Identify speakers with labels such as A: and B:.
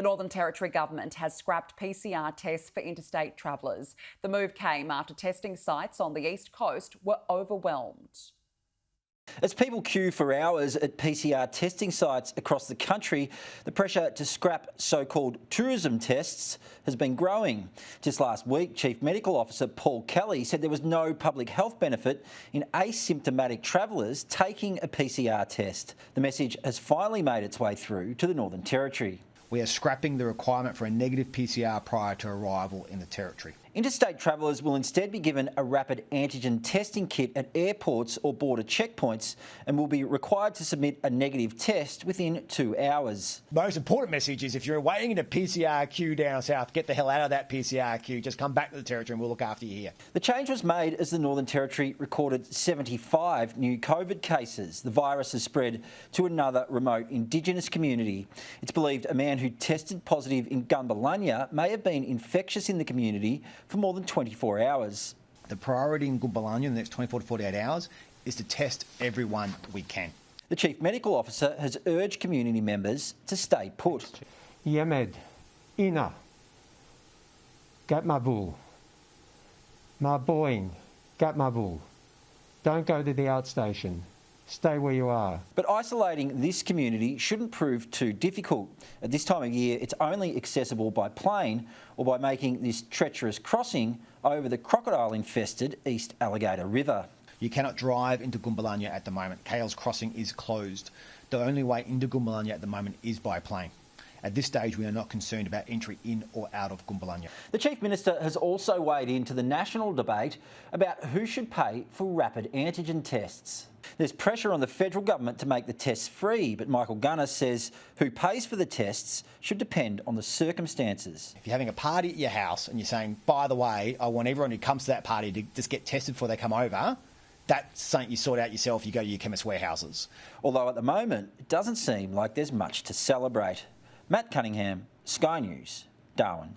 A: The Northern Territory government has scrapped PCR tests for interstate travellers. The move came after testing sites on the east coast were overwhelmed.
B: As people queue for hours at PCR testing sites across the country, the pressure to scrap so-called tourism tests has been growing. Just last week, Chief Medical Officer Paul Kelly said there was no public health benefit in asymptomatic travellers taking a PCR test. The message has finally made its way through to the Northern Territory.
C: We are scrapping the requirement for a negative PCR prior to arrival in the Territory.
B: Interstate travellers will instead be given a rapid antigen testing kit at airports or border checkpoints and will be required to submit a negative test within 2 hours.
C: Most important message is if you're waiting in a PCR queue down south, get the hell out of that PCR queue. Just come back to the Territory and we'll look after you here.
B: The change was made as the Northern Territory recorded 75 new COVID cases. The virus has spread to another remote Indigenous community. It's believed a man who tested positive in Gunbalanya may have been infectious in the community for more than 24 hours.
C: The priority in Gunbalanya in the next 24 to 48 hours is to test everyone we can.
B: The Chief Medical Officer has urged community members to stay put.
D: Yemed, Ina, Gatmabul, Marboyne, Gatmabul. Don't go to the outstation. Stay where you are.
B: But isolating this community shouldn't prove too difficult. At this time of year, it's only accessible by plane or by making this treacherous crossing over the crocodile-infested East Alligator River.
C: You cannot drive into Gunbalanya at the moment. Kale's Crossing is closed. The only way into Gunbalanya at the moment is by plane. At this stage, we are not concerned about entry in or out of Gunbalanya.
B: The Chief Minister has also weighed into the national debate about who should pay for rapid antigen tests. There's pressure on the federal government to make the tests free, but Michael Gunner says who pays for the tests should depend on the circumstances.
C: If you're having a party at your house and you're saying, by the way, I want everyone who comes to that party to just get tested before they come over, that's something you sort out yourself. You go to your chemist warehouses.
B: Although at the moment, it doesn't seem like there's much to celebrate. Matt Cunningham, Sky News, Darwin.